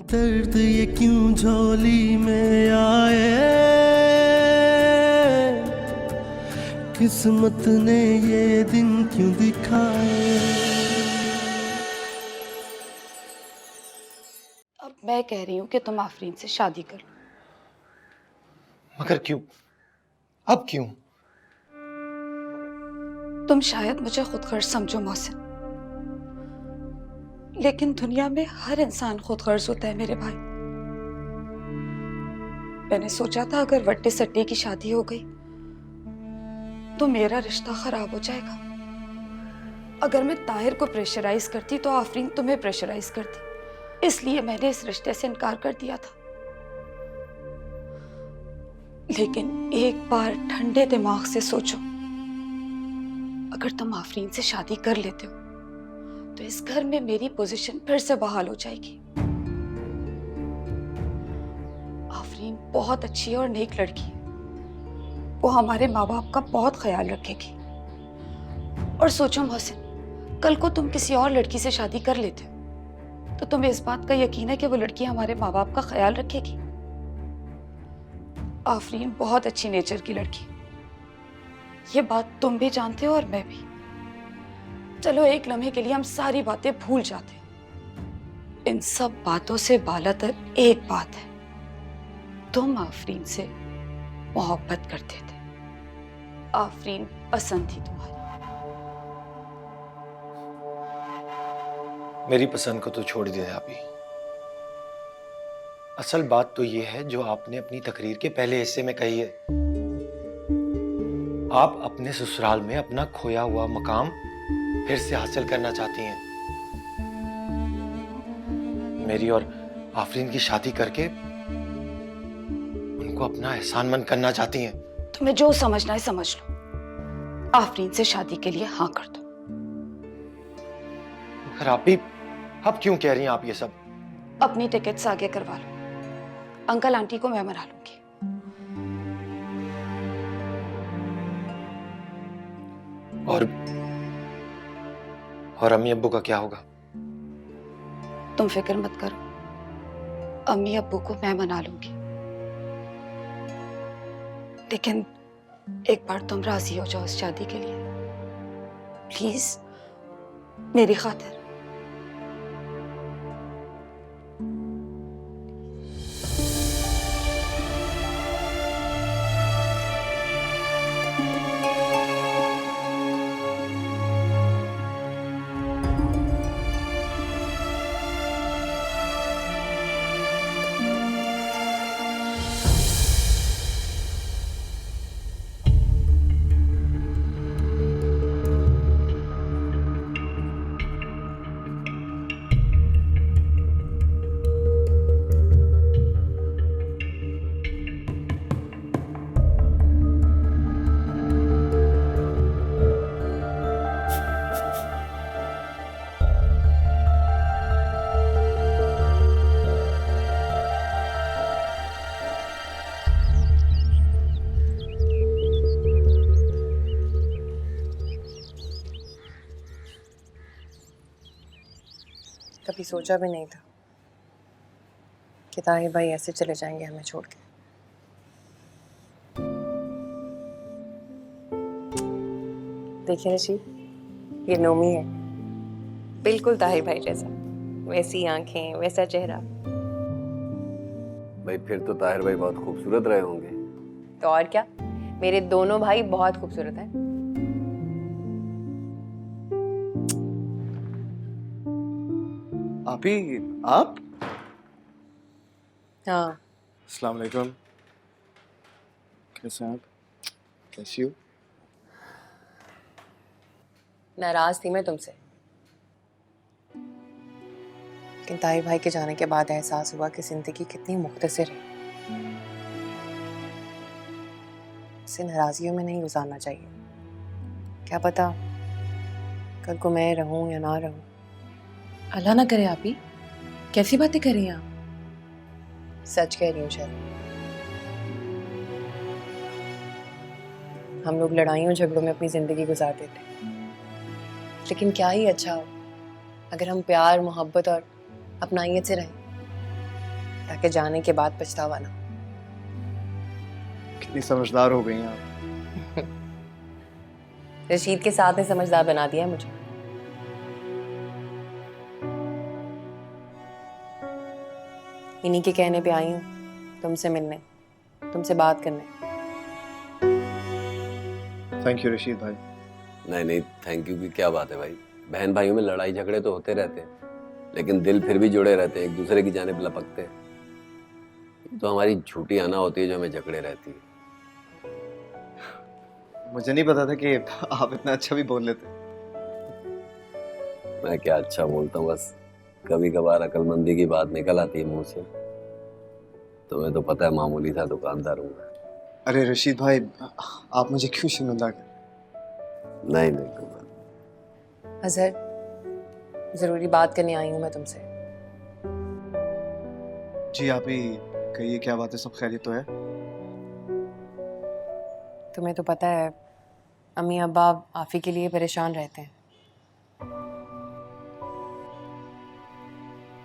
दर्द ये क्यों झोली में आए, किस्मत ने ये दिन क्यों दिखाए। अब मैं कह रही हूँ कि तुम आफरीन से शादी कर लो। मगर क्यों? अब क्यों? तुम शायद मुझे खुद गर्ज समझो मोहसिन, लेकिन दुनिया में हर इंसान खुद गर्ज होता है मेरे भाई। मैंने सोचा था अगर वट्टे सट्टे की शादी हो गई तो मेरा रिश्ता खराब हो जाएगा। अगर मैं ताहिर को प्रेशराइज करती तो आफरीन तुम्हें प्रेशराइज करती, इसलिए मैंने इस रिश्ते से इनकार कर दिया था। लेकिन एक बार ठंडे दिमाग से सोचो, अगर तुम आफरीन से शादी कर लेते हो तो इस घर में मेरी पोजीशन फिर से बहाल हो जाएगी। आफरीन बहुत अच्छी और नेक लड़की है, वो हमारे माँ बाप का बहुत ख्याल रखेगी। और सोचो मोहसिन, कल को तुम किसी और लड़की से शादी कर लेते हो तो तुम्हें इस बात का यकीन है कि वो लड़की हमारे माँ बाप का ख्याल रखेगी। आफरीन बहुत अच्छी नेचर की लड़की, ये बात तुम भी जानते हो और मैं भी। चलो एक लम्हे के लिए हम सारी बातें भूल जाते हैं। इन सब बातों से बालातर एक बात है, तुम आफरीन से मोहब्बत करते थे, आफरीन पसंद थी तुम्हारी। मेरी पसंद को तो छोड़ दिया अभी। असल बात तो ये है जो आपने अपनी तकरीर के पहले हिस्से में कही है। आप अपने ससुराल में अपना खोया हुआ मकाम फिर से हासिल करना चाहती हैं। मेरी और आफरीन की शादी करके उनको अपना एहसानमंद करना चाहती हैं। तुम्हें जो समझना है समझ लो, आफरीन से शादी के लिए हाँ कर दो। मगर आप भी अब क्यों कह रही हैं आप ये सब? अपनी टिकट्स आगे करवा लो, अंकल आंटी को मैं मना लूंगी। और अम्मी अब्बू का क्या होगा? तुम फिक्र मत करो, अम्मी अब्बू को मैं मना लूंगी। लेकिन एक बार तुम राजी हो जाओ इस शादी के लिए, प्लीज, मेरी खातिर। कभी सोचा भी नहीं था कि ताहिर भाई ऐसे चले जाएंगे हमें छोड़ के। देखिए ऋषि, ये नोमी है, बिल्कुल ताहिर भाई जैसा, वैसी आंखें, वैसा चेहरा। भाई फिर तो ताहिर भाई बहुत खूबसूरत रहे होंगे। तो और क्या, मेरे दोनों भाई बहुत खूबसूरत हैं। आप? हाँ, अस्सलाम वालेकुम। कैसे हैं आप? कैसी हो? नाराज थी मैं तुमसे, लेकिन ताहिर भाई के जाने के बाद एहसास हुआ कि जिंदगी कितनी मुख्तसर है। इसे नाराजियों में नहीं गुजारना चाहिए। क्या पता कल को मैं रहूं या ना रहूं। अल्लाह ना करे। आप ही कैसी बातें कर रही हैं आप? सच कह रही हूँ शर्म। हम लोग लड़ाइयों झगड़ों में अपनी जिंदगी गुजारते थे, लेकिन क्या ही अच्छा हो अगर हम प्यार, मोहब्बत और अपनाइयत से रहें। ताकि जाने के बाद पछतावा ना। कितनी समझदार हो गई हैं आप। रशीद के साथ ने समझदार बना दिया है मुझे। इन्हीं के कहने पे आई हूँ तुमसे मिलने, तुमसे बात करने। थैंक यू रशीद भाई। नहीं नहीं, थैंक यू की क्या बात है भाई। बहन भाइयों में लड़ाई झगड़े तो होते रहते हैं, लेकिन दिल फिर भी जुड़े रहते हैं, एक दूसरे की जानिब लपकते हैं। ये तो हमारी झूठी आना होती है जो हमें जकड़े रहती है। मुझे नहीं पता था कि आप इतना अच्छा भी बोल लेते। मैं क्या अच्छा बोलता हूँ, बस कभी कभार अक्लमंदी की बात निकल आती है मुंह से। तुम्हें तो पता है मामूली सा दुकानदार हूँ। अरे रशीद भाई, आप मुझे क्यों शर्मिंदा कर। नहीं नहीं कोई बात। अजहर, जरूरी बात करने आई हूँ मैं तुमसे। जी आप ही कहिए, क्या बात है? सब खैरियत तो है? तुम्हें तो पता है अम्मी अब्बा आफी के लिए परेशान रहते हैं।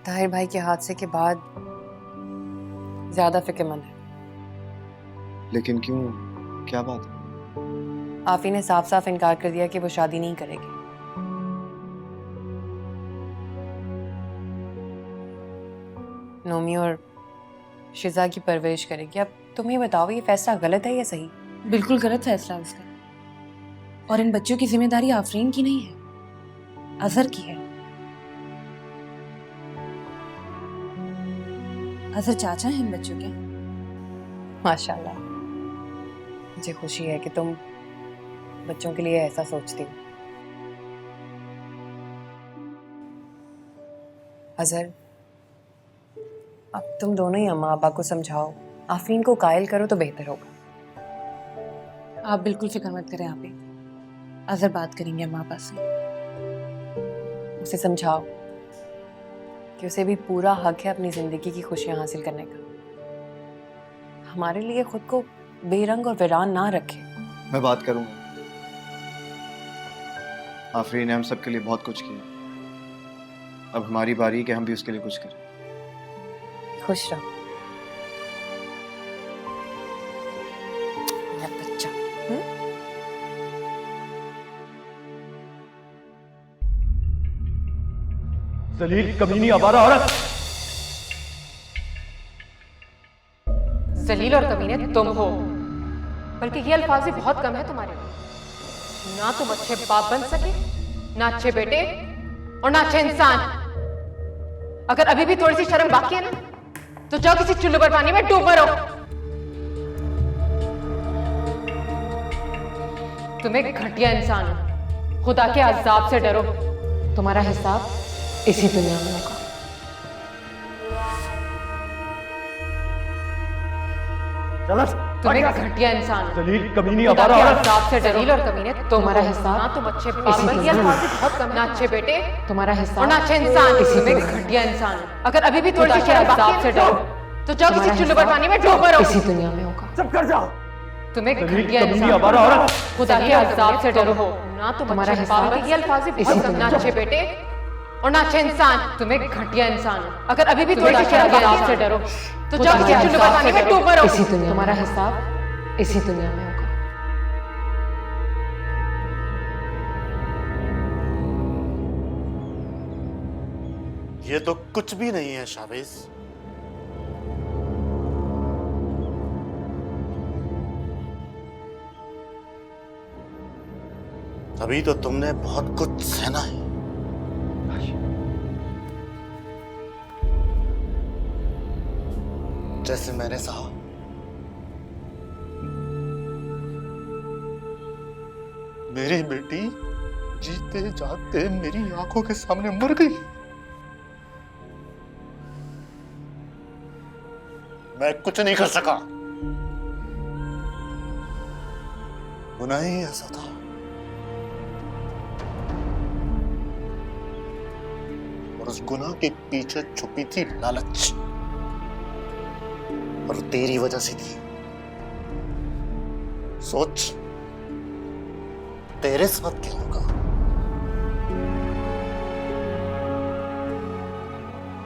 ताहिर भाई के हादसे के बाद ज्यादा फिक्रमंद है। लेकिन क्यों, क्या बात है? आफी ने साफ साफ इनकार कर दिया कि वो शादी नहीं करेगी। नोमी और शिजा की परवरिश करेगी। अब तुम ही बताओ, ये फैसला गलत है या सही? बिल्कुल गलत फैसला उसका। और इन बच्चों की जिम्मेदारी आफरीन की नहीं है, अजहर की है। अजहर चाचा हैं इन बच्चों के। माशाल्लाह, मुझे खुशी है कि तुम बच्चों के लिए ऐसा सोचती हो। अजहर, अब तुम दोनों ही अम्मा अब्बा को समझाओ, आफरीन को कायल करो तो बेहतर होगा। आप बिल्कुल फिक्र मत करें आप ही, अजहर बात करेंगे अम्मा अब्बा से। उसे समझाओ कि उसे भी पूरा हक है अपनी जिंदगी की खुशियां हासिल करने का। हमारे लिए खुद को बेरंग और वीरान ना रखे। मैं बात करूंगा। आफरीन ने हम सबके लिए बहुत कुछ किया, अब हमारी बारी है कि हम भी उसके लिए कुछ करें। खुश रहो मेरा बच्चा। जलील कमीनी आवारा औरत। जलील और कमीने तुम हो, बल्कि ये अल्फाज भी बहुत कम है तुम्हारे लिए। ना तुम अच्छे बाप बन सके, ना अच्छे बेटे और ना अच्छे इंसान। अगर अभी भी थोड़ी सी शर्म बाकी है ना, तो जाओ किसी चुल्लू पर पानी में डूब मरो। तुम एक घटिया इंसान हो, खुदा के अज़ाब से डरो। तुम्हारा हिसाब इसी दुनिया में होगा। तुम एक घटिया इंसान हो, जलील कमीनी खुदा आवारा के औरत। अज़ाब से डरो। और कमीने तुम्हारा हिसाब, ना तुम अच्छे बाप बन, ये अल्फाज भी बहुत कम है, ना अच्छे बेटे तुम्हारा हिसाब और ना अच्छे इंसान। तुम एक घटिया इंसान हो, अगर अभी भी थोड़ी सी शर्म बाकी से डरो, तो जाओ किसी चुल्लू पर पानी में डूब मरो। इसी दुनिया में होगा। चुप कर जाओ। तुम एक जलील घटिया कमीनी इंसान आवारा हो, औरत। खुदा के अज़ाब से डरो हो, ना तुम्हारा हिसाब, ये अल्फाज भी बहुत कम, ना अच्छे बेटे और ना अच्छे इंसान। तुम एक घटिया इंसान हो, अगर अभी भी थोड़ी सी शर्म बाकी से डरो, तो जाओ किसी चुल्लू पर पानी में डूब मरो। इसी दुनिया तुम्हारा हिसाब इसी दुनिया में होगा। ये तो कुछ भी नहीं है शावेज। अभी तो तुमने बहुत कुछ सहना है। जैसे मैंने सहा। मेरी बेटी जीते जाते मेरी आंखों के सामने मर गई। मैं कुछ नहीं कर सका। गुनाह ही ऐसा था। और उस गुनाह के पीछे छुपी थी लालच, और तेरी वजह से थी। सोच तेरे साथ क्या होगा।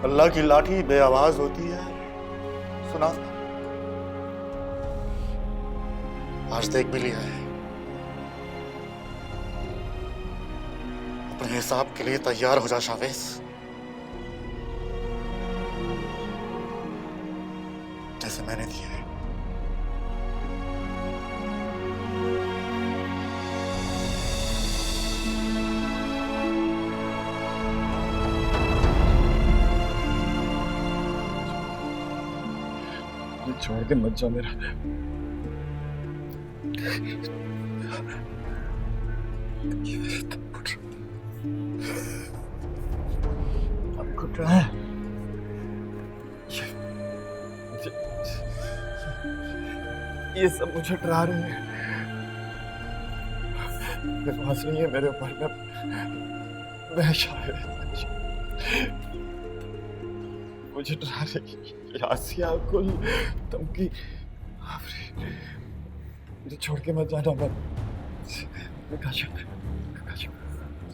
अल्लाह की लाठी बेआवाज होती है सुना, आज देख भी लिया है। अपने हिसाब के लिए तैयार हो जा शावेज, जैसे मैंने दिया है। छोड़ के मत जाओ मेरा। अब घुट रहा है। ये सब मुझे डरा रहे हैं। विश्वास नहीं है मेरे ऊपर। मैं शायद मुझे डरा रही है। आसिया, कुल, तुमकी, मुझे छोड़ के मत जाना। मत काशिफ,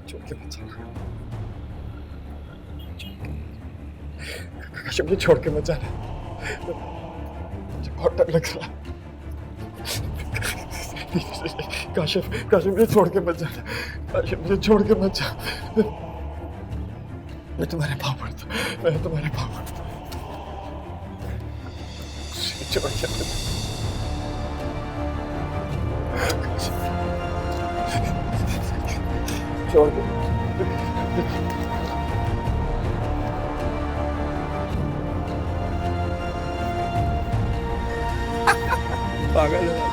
छोड़ के मत जाना। काशिफ, ये छोड़ के मत जाना। मुझे बहुत डर लग रहा है। काशिफ, मुझे छोड़ के मत जाना। काशिफ, मुझे छोड़ के मत जा। मैं तुम्हारे पाँव पड़ता हूँ। मैं तुम्हारे पाँव पड़ता हूँ। छोड़ के मत जा। छोड़ दो। पागल है।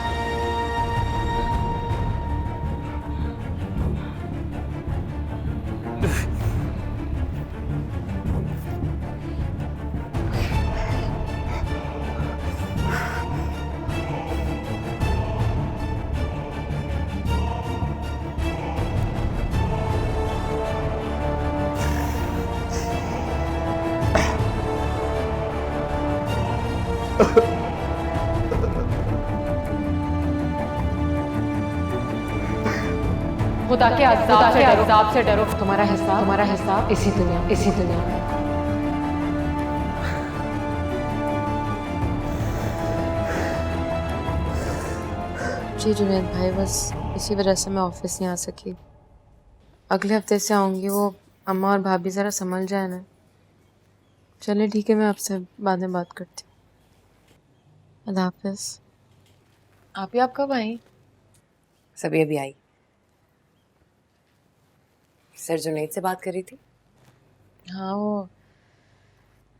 खुदा के अज़ाब से डरो। तुम्हारा हिसाब इसी दुनिया में। जी जुनैद भाई, बस इसी वजह से मैं ऑफिस नहीं आ सकी। अगले हफ्ते से आऊँगी। वो अम्मा और भाभी ज़रा संभल जाए ना। चलिए ठीक है, मैं आपसे बाद में बात करती हूँ। अल्लाह हाफ़िज़। आप कब आई? सभी अभी आई। सर जुनैद से बात करी थी। हाँ, वो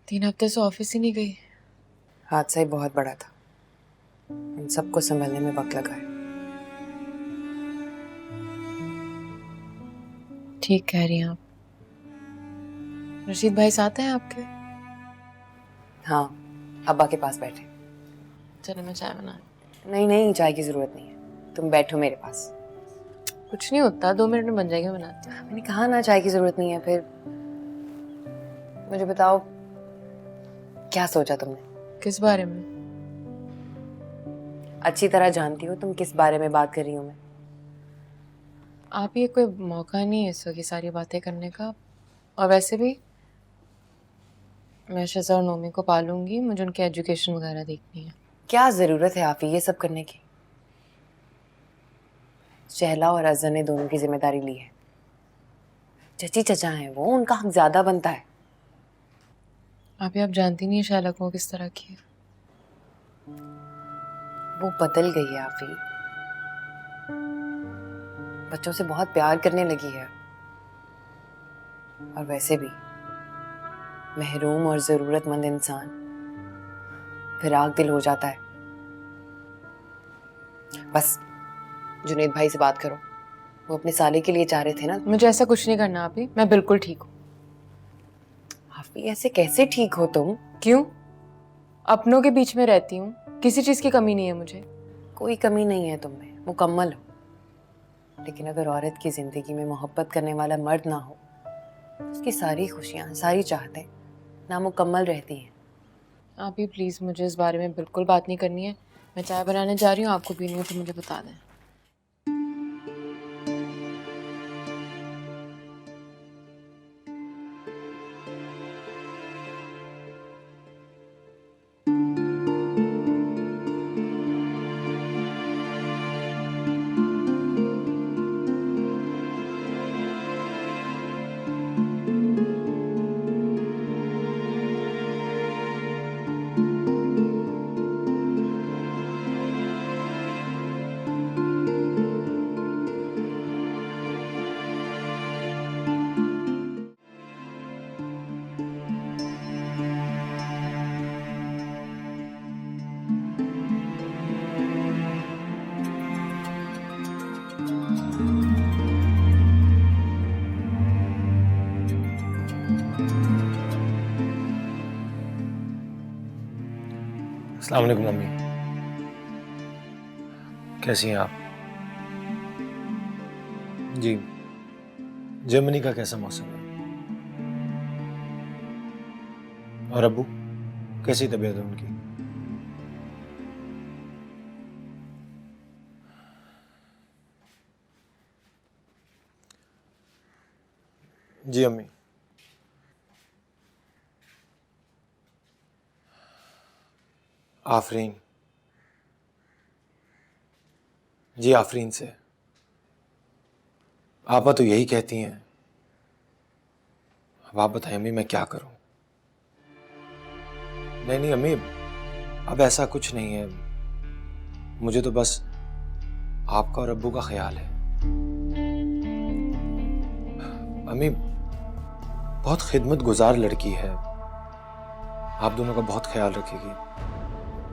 3 हफ्ते से ऑफिस ही नहीं गई। हादसा ही बहुत बड़ा था, इन सबको संभलने में वक्त लगा है। ठीक कह रही हैं आप। रशीद भाई साथ हैं आपके? हाँ, अब्बा के पास बैठे। चलो मैं चाय बना। नहीं, चाय की जरूरत नहीं है, तुम बैठो मेरे पास। कुछ नहीं होता, 2 मिनट में बन जाएगा, बनाती हूँ। मैंने कहा ना चाय की जरूरत नहीं है। फिर मुझे बताओ, क्या सोचा तुमने? किस बारे में? अच्छी तरह जानती हो तुम किस बारे में बात कर रही हूँ मैं। आप, ये कोई मौका नहीं है इस वक्त ये सारी बातें करने का। और वैसे भी मैं शज़ा और नोमी को पालूंगी, मुझे उनकी एजुकेशन वगैरह देखनी है। क्या जरूरत है आफी ये सब करने की? शहला और अज़हर ने दोनों की जिम्मेदारी ली है। चची चचा हैं वो, उनका हक ज्यादा बनता है। आप जानती नहीं है शैला को किस तरह की है। वो बदल गई है आफी, बच्चों से बहुत प्यार करने लगी है। और वैसे भी महरूम और जरूरतमंद इंसान फिराक दिल हो जाता है। बस जुनैद भाई से बात करो, वो अपने साले के लिए चाह रहे थे ना। मुझे ऐसा कुछ नहीं करना आप ही, मैं बिल्कुल ठीक हूँ। आफी ऐसे कैसे ठीक हो तुम? क्यों? अपनों के बीच में रहती हूँ, किसी चीज की कमी नहीं है मुझे। कोई कमी नहीं है तुम में, मुकम्मल हो। लेकिन अगर औरत की जिंदगी में मोहब्बत करने वाला मर्द ना हो तो उसकी सारी खुशियाँ, सारी चाहतें नामुकम्मल रहती हैं। आप ही प्लीज मुझे इस बारे में बिल्कुल बात नहीं करनी है। मैं चाय बनाने जा रही हूँ, आपको पीनी हो तो मुझे बता दें। अस्सलाम वालेकुम मम्मी, कैसी हैं आप? जी, जर्मनी का कैसा मौसम है? और अब्बू, कैसी तबीयत है उनकी? जी अम्मी। आफरीन, जी आफरीन से। आपा तो यही कहती हैं। अब आप बताइए अम्मी, मैं क्या करूं? नहीं नहीं अम्मी, अब ऐसा कुछ नहीं है। मुझे तो बस आपका और अब्बू का ख्याल है। अम्मी बहुत खिदमत गुजार लड़की है, आप दोनों का बहुत ख्याल रखेगी।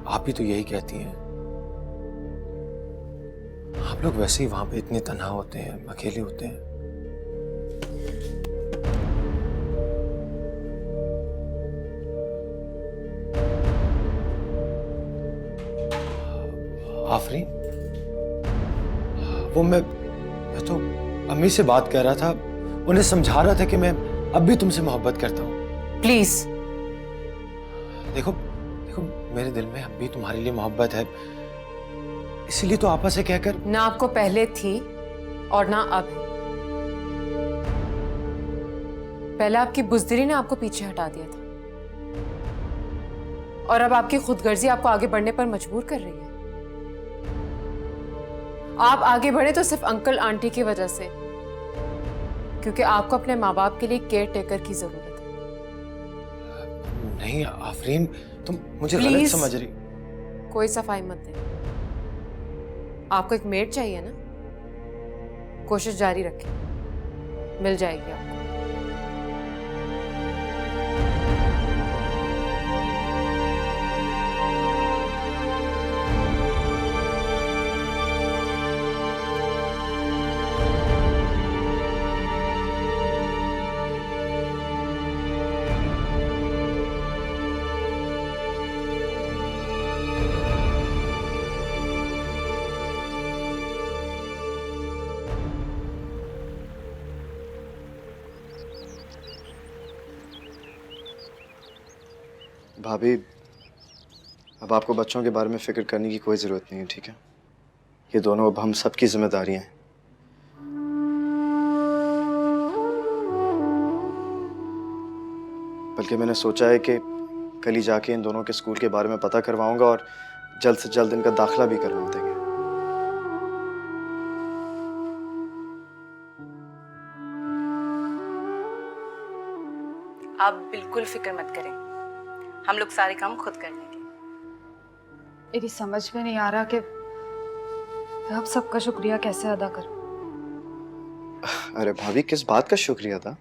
आप ही तो यही कहती हैं। आप लोग वैसे ही वहां पे इतने तन्हा होते हैं, अकेले होते हैं। आफरीन, वो मैं तो अम्मी से बात कर रहा था, उन्हें समझा रहा था कि मैं अब भी तुमसे मोहब्बत करता हूँ। प्लीज। देखो देखो, मेरे दिल में अब भी तुम्हारे लिए मोहब्बत है, इसीलिए तो आपस से कहकर। ना आपको पहले थी और ना अब है। पहले आपकी बुज़दिली ने आपको पीछे हटा दिया था, और अब आपकी खुदगर्जी आपको आगे बढ़ने पर मजबूर कर रही है। आप आगे बढ़े तो सिर्फ अंकल आंटी की वजह से, क्योंकि आपको अपने माँ बाप के लिए केयर टेकर की जरूरत है। नहीं आफरीन, तुम मुझे गलत समझ रही। कोई सफाई मत दे। आपको एक मेड चाहिए ना, कोशिश जारी रखें, मिल जाएगी आपको। भाभी, अब आपको बच्चों के बारे में फिक्र करने की कोई ज़रूरत नहीं है, ठीक है? ये दोनों अब हम सबकी जिम्मेदारियां हैं। बल्कि मैंने सोचा है कि कल ही जाके इन दोनों के स्कूल के बारे में पता करवाऊंगा और जल्द से जल्द इनका दाखिला भी करवा देंगे। आप बिल्कुल फिक्र मत करें, हम लोग सारे काम खुद कर लेंगे। मेरी समझ में नहीं आ रहा कि मैं अब सबका शुक्रिया कैसे अदा करूं। अरे भाभी, किस बात का शुक्रिया था?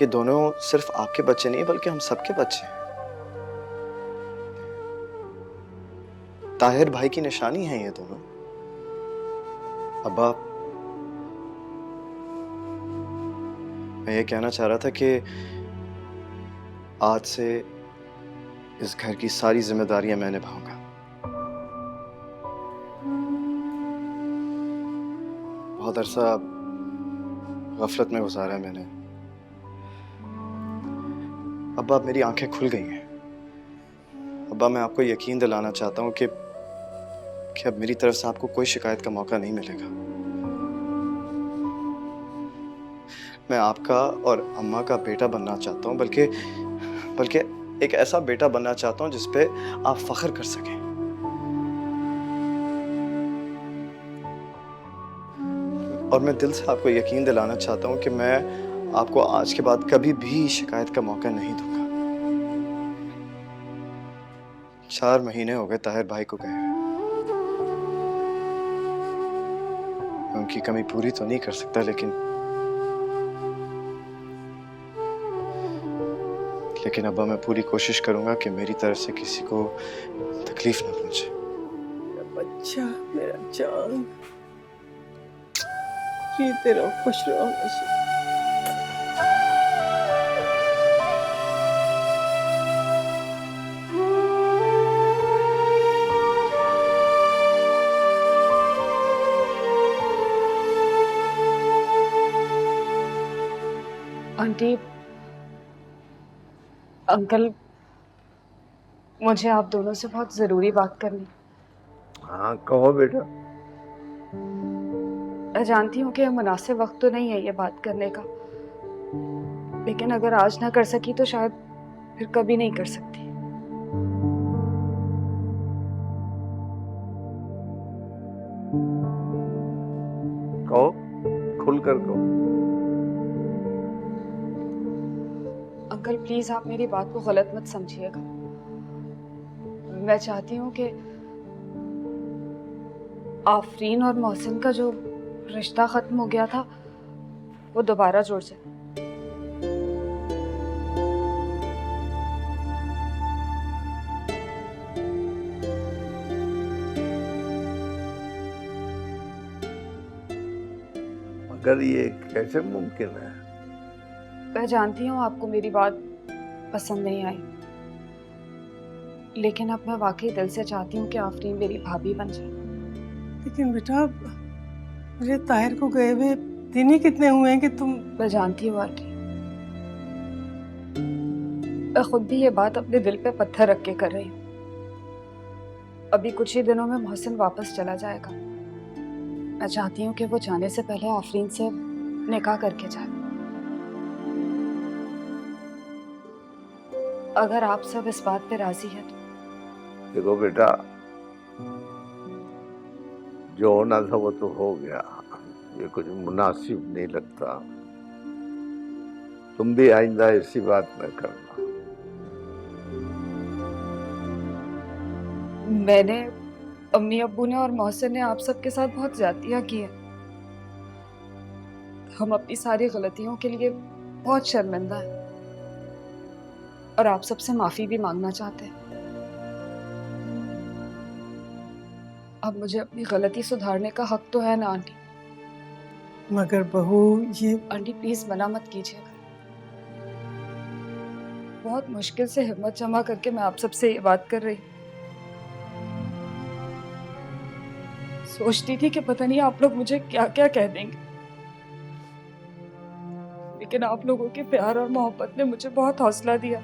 ये दोनों सिर्फ आपके बच्चे नहीं बल्कि हम सबके बच्चे हैं। ताहिर भाई की निशानी है ये दोनों। अब्बा, मैं ये कहना चाह रहा था कि आज से इस घर की सारी जिम्मेदारियां मैं निभाऊंगा। बहुत अरसा गफलत में गुजारा है मैंने। अब्बा, अब मेरी आंखें खुल गई हैं। अब्बा, मैं आपको यकीन दिलाना चाहता हूँ कि अब मेरी तरफ से आपको कोई शिकायत का मौका नहीं मिलेगा। मैं आपका और अम्मा का बेटा बनना चाहता हूँ, बल्कि एक ऐसा बेटा बनना चाहता हूँ जिस पे आप फख्र कर सकें। और मैं दिल से आपको यकीन दिलाना चाहता हूँ कि मैं आपको आज के बाद कभी भी शिकायत का मौका नहीं दूंगा। 4 महीने हो गए ताहिर भाई को गए हुए। मैं उनकी कमी पूरी तो नहीं कर सकता, लेकिन अब्बा, मैं पूरी कोशिश करूंगा कि मेरी तरफ से किसी को तकलीफ ना पहुंचे। मेरा बच्चा, मेरा जान, जीते रहो, खुश रहो हमेशा। आंटी, अंकल, मुझे आप दोनों से बहुत जरूरी बात करनी। हाँ कहो बेटा। मैं जानती हूँ कि मुनासिब वक्त तो नहीं है ये बात करने का, लेकिन अगर आज ना कर सकी तो शायद फिर कभी नहीं कर सकती। कहो, खुल कर कहो। अंकल प्लीज आप मेरी बात को गलत मत समझिएगा। मैं चाहती हूँ कि आफरीन और मोहसिन का जो रिश्ता खत्म हो गया था वो दोबारा जुड़ जाए। मगर ये कैसे मुमकिन है? मैं जानती हूँ आपको मेरी बात पसंद नहीं आई, लेकिन अब मैं वाकई दिल से चाहती हूँ कि आफरीन मेरी भाभी बन जाए। लेकिन बेटा मुझे ताहिर को गए हुए दिन ही कितने हुए हैं कि तुम। मैं जानती हूँ आंटी, मैं खुद भी ये बात अपने दिल पे पत्थर रख के कर रही हूँ। अभी कुछ ही दिनों में मोहसिन वापस चला जाएगा। मैं चाहती हूँ कि वो जाने से पहले आफरीन से निकाह करके जाए। अगर आप सब इस बात पे राजी है तो। देखो बेटा, जो होना था वो तो हो गया। ये कुछ मुनासिब नहीं लगता। तुम भी आइंदा ऐसी बात न करना। मैंने, अम्मी अब्बू ने और मोहसिन ने आप सबके साथ बहुत ज्यादतियां की हैं। हम अपनी सारी गलतियों के लिए बहुत शर्मिंदा हैं और आप सबसे माफी भी मांगना चाहते हैं। अब मुझे अपनी गलती सुधारने का हक तो है ना आंटी? मगर बहू ये। आंटी प्लीज मना मत कीजिएगा। बहुत मुश्किल से हिम्मत जमा करके मैं आप सबसे ये बात कर रही हूँ। सोचती थी कि पता नहीं आप लोग मुझे क्या क्या कह देंगे, लेकिन आप लोगों के प्यार और मोहब्बत ने मुझे बहुत हौसला दिया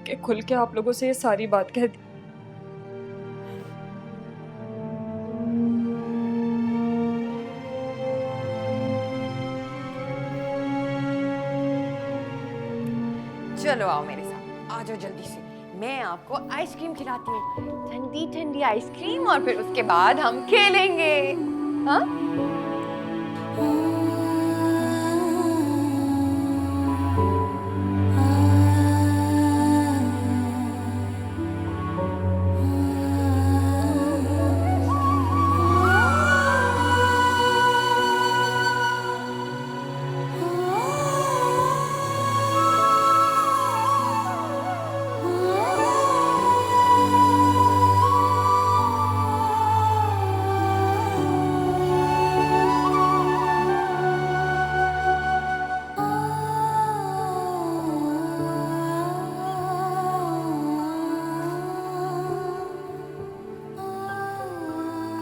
कि खुल के आप लोगों से ये सारी बात कह दी। चलो आओ मेरे साथ, आ जाओ जल्दी से। मैं आपको आइसक्रीम खिलाती हूँ, ठंडी ठंडी आइसक्रीम, और फिर उसके बाद हम खेलेंगे। हाँ?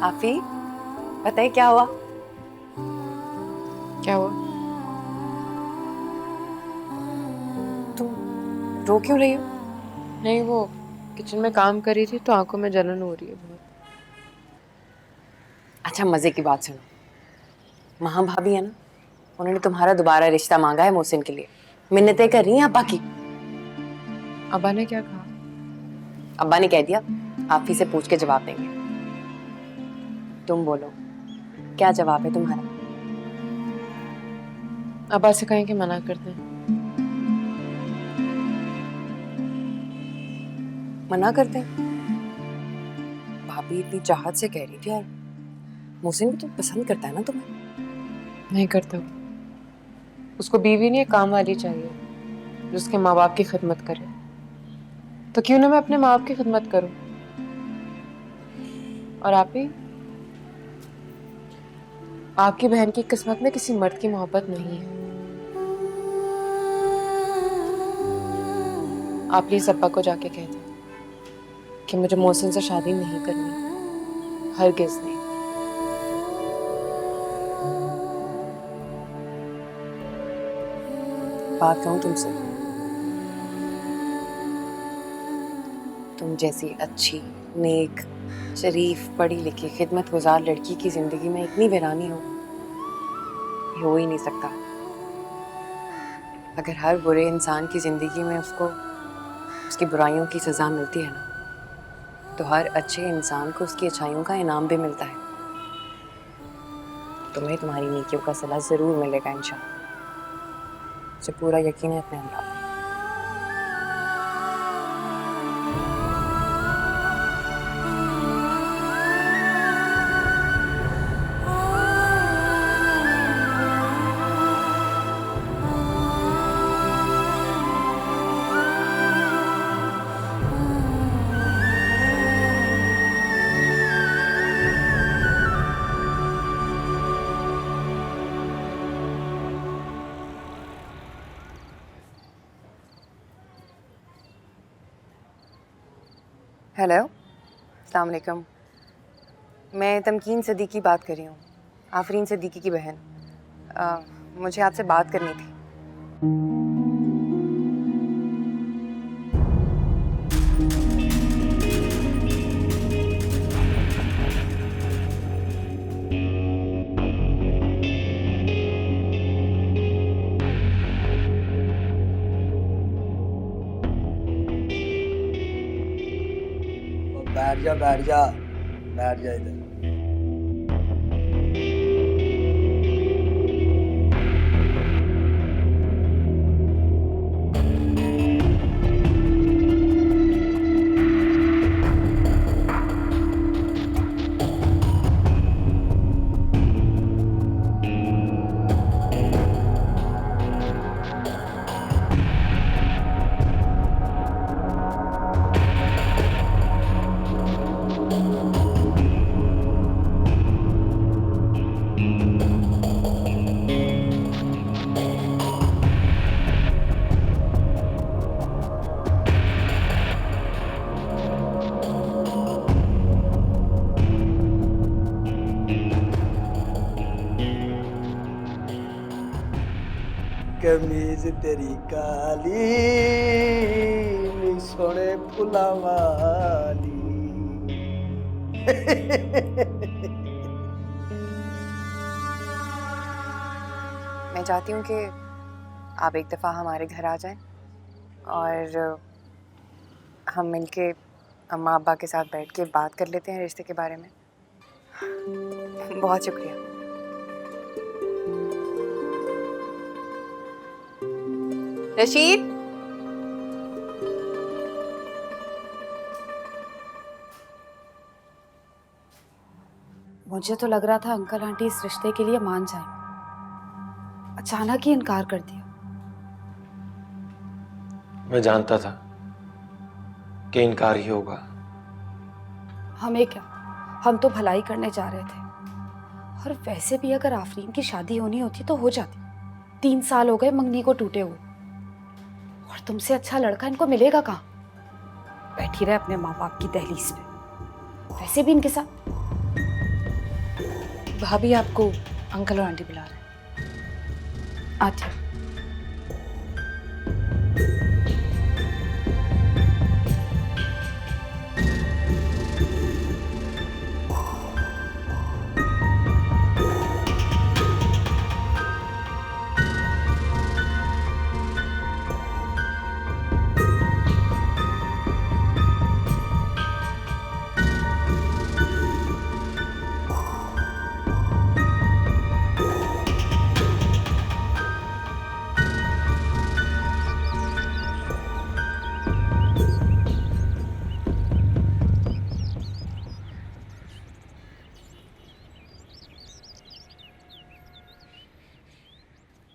आफी, बताइए क्या हुआ? क्या हुआ? तुम रो क्यों रही हो? नहीं, वो किचन में काम कर रही थी तो आंखों में जलन हो रही है बहुत। अच्छा मजे की बात सुनो, महा भाभी है ना, उन्होंने तुम्हारा दोबारा रिश्ता मांगा है मोहसिन के लिए। मिन्नतें कर रही हैं अब्बा की। अब्बा ने क्या कहा? अब्बा ने कह दिया आफी से पूछ के जवाब देंगे। तुम बोलो, क्या जवाब है तुम्हारा? अब्बा से कहें कि मना कर दें। मना करते हैं? भाभी इतनी चाहत से कह रही थी, और मोहसिन भी तो पसंद करता है ना तुम्हें। नहीं करता वो। उसको बीवी नहीं, काम वाली चाहिए जो उसके माँ बाप की खिदमत करे। तो क्यों ना मैं अपने माँ बाप की खिदमत करूं? और आप ही, आपकी बहन की किस्मत में किसी मर्द की मोहब्बत नहीं है। आप प्लीज अब्बा को जाके कह दें कि मुझे मोहसिन से शादी नहीं करनी, हरगिज़ नहीं। बात कहूँ तुमसे? तुम जैसी अच्छी, नेक, शरीफ, पढ़ी लिखी, खिदमतगुजार लड़की की जिंदगी में इतनी वीरानी हो ही नहीं सकता। अगर हर बुरे इंसान की जिंदगी में उसको उसकी बुराइयों की सजा मिलती है ना, तो हर अच्छे इंसान को उसकी अच्छाइयों का इनाम भी मिलता है। तुम्हें तुम्हारी नेकियों का सिला जरूर मिलेगा इंशाल्लाह। मुझे पूरा यकीन है अपने अल्लाह पे। हेलो, अस्सलाम वालेकुम। मैं तमकीन सिद्दीकी बात कर रही हूँ, आफरीन सिद्दीकी की बहन। मुझे आपसे बात करनी थी। बैठ जा इधर। कमीज तेरी काली नी सोने फुला वाली। मैं चाहती हूँ कि आप एक दफ़ा हमारे घर आ जाएं और हम मिलके अम्मा अब्बा के साथ बैठ के बात कर लेते हैं रिश्ते के बारे में। बहुत शुक्रिया। रशीद, मुझे तो लग रहा था अंकल आंटी इस रिश्ते के लिए मान जाएंगे, अचानक ही इनकार कर दिया। मैं जानता था कि इनकार ही होगा। हमें क्या, हम तो भलाई करने जा रहे थे। और वैसे भी अगर आफरीन की शादी होनी होती तो हो जाती। 3 साल हो गए मंगनी को टूटे हुए, और तुमसे अच्छा लड़का इनको मिलेगा कहाँ? बैठी रहे अपने माँ बाप की दहलीज पे। वैसे भी इनके साथ भाभी आपको अंकल और आंटी बुला रहे हैं। आती।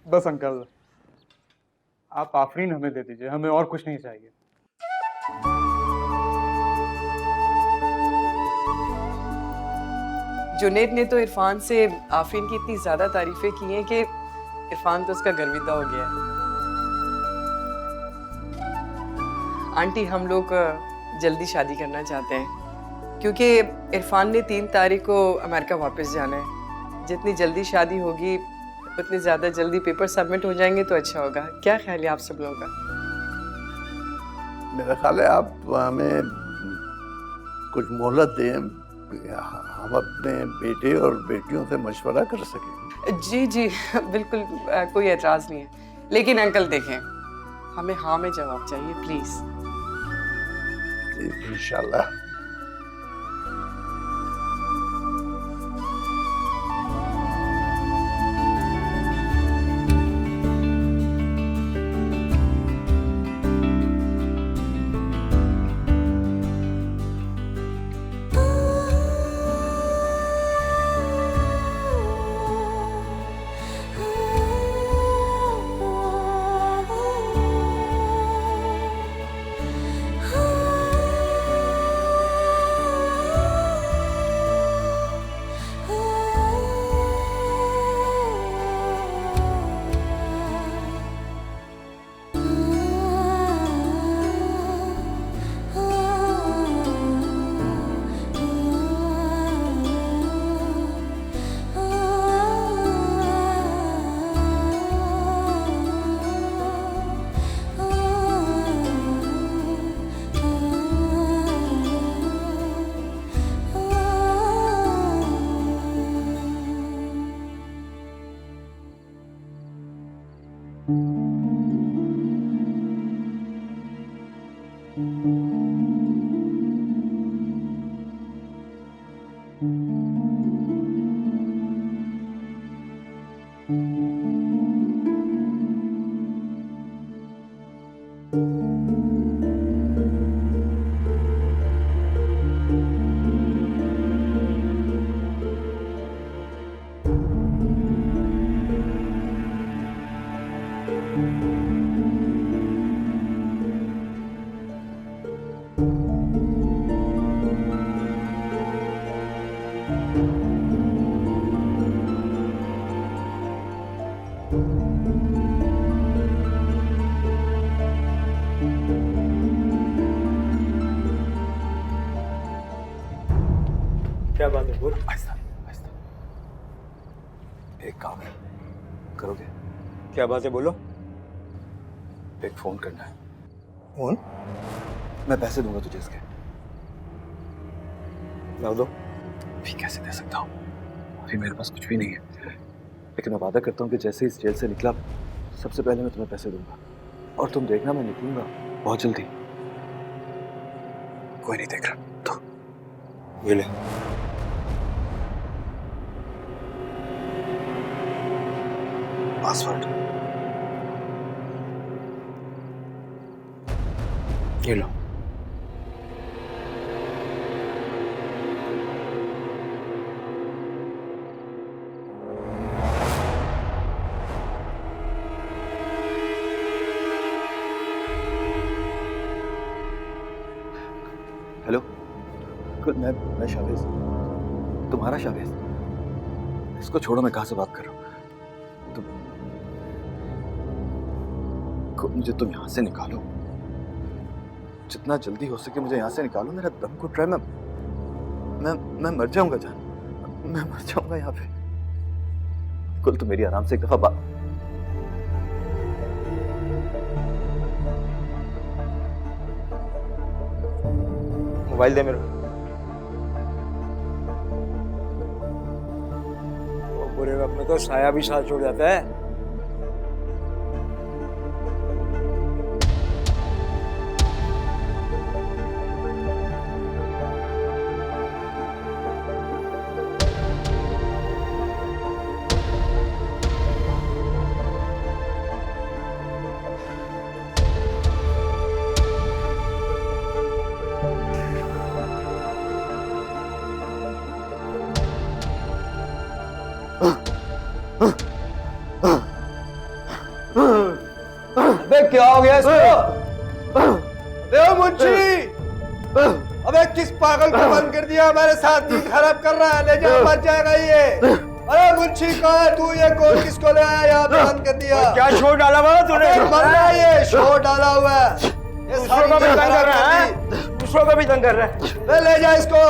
बस अंकल, आप आफरीन हमें दे दीजिए, हमें और कुछ नहीं चाहिए। जुनैद ने तो इरफान से आफरीन की इतनी ज्यादा तारीफें की हैं कि इरफान तो उसका गर्विदा हो गया है। आंटी, हम लोग जल्दी शादी करना चाहते हैं क्योंकि इरफान ने 3 तारीख को अमेरिका वापस जाना है। जितनी जल्दी शादी होगी उतनी ज्यादा जल्दी पेपर सबमिट हो जाएंगे तो अच्छा होगा। क्या ख्याल है आप सब लोगों का? मेरा ख्याल है आप हमें कुछ मोहलत दें, हम अपने बेटे और बेटियों से मशवरा कर सकें। जी जी बिल्कुल, कोई एतराज नहीं है। लेकिन अंकल देखें, हमें हाँ में जवाब चाहिए प्लीज। इंशाल्लाह। क्या बात है? बोल। आहिस्ता आहिस्ता। एक काम है, करोगे? क्या बात है, बोलो। एक फोन करना है। फोन? मैं पैसे दूंगा तुझे इसके। ला दो। अभी कैसे दे सकता हूँ? अभी मेरे पास कुछ भी नहीं है, लेकिन मैं वादा करता हूँ कि जैसे इस जेल से निकला सबसे पहले मैं तुम्हें पैसे दूंगा, और तुम देखना मैं निकलूंगा बहुत जल्दी। कोई नहीं देख रहा तो ये ले। पासवर्ड ये लो। हेलो, मैं शावेज, तुम्हारा शावेज। इसको छोड़ो, मैं कहाँ से बात कर रहा हूँ? मुझे तुम यहाँ से निकालो, जितना जल्दी हो सके मुझे यहाँ से निकालो। मेरा दम घुट रहा है, मैं मर जाऊंगा जान, मैं मर जाऊंगा यहाँ पे। कुल तो मेरी आराम से एक दफा मोबाइल दे मेरे। वो बुरे वक्त में तो साया भी साथ छोड़ जाता है। अबे क्या हो गया इसको? अबे मुंशी, अबे किस पागल को बंद कर दिया? हमारे साथ नींद खराब कर रहा है, ले जा, मर जाएगा ये। अरे मुंशी कहाँ है तू? ये कौन किसको ले आया यहाँ पे बंद कर दिया? क्या शोर डाला हुआ तूने? मर रहा है ये, शोर डाला हुआ है। दूसरों को भी तंग कर रहा है, दूसरों को भी तंग कर रहा है। ले जा इसको।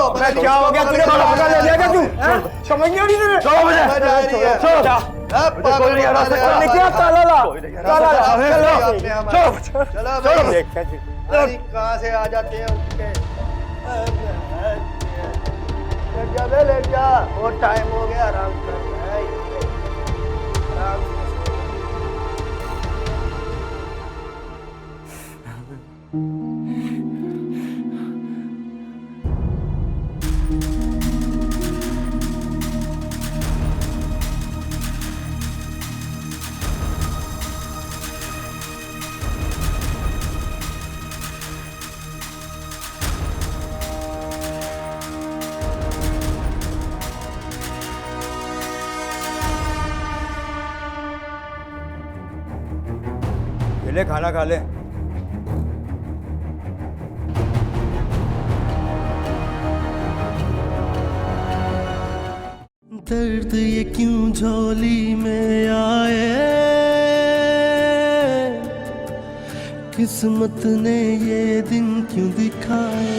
क्या हो गया तुझे? पागल ले जाएगा तू? समझ नहीं आ रही तुझे? 9 बजे कोई नहीं हरा सकता। क्या ताला ला ताला ला चलो भाई कहाँ से आ जाते हैं उसके। लेट जा बहुत टाइम हो गया आराम कर आराम से। ले खाना खा ले। दर्द ये क्यों झोली में आए, किस्मत ने ये दिन क्यों दिखाए।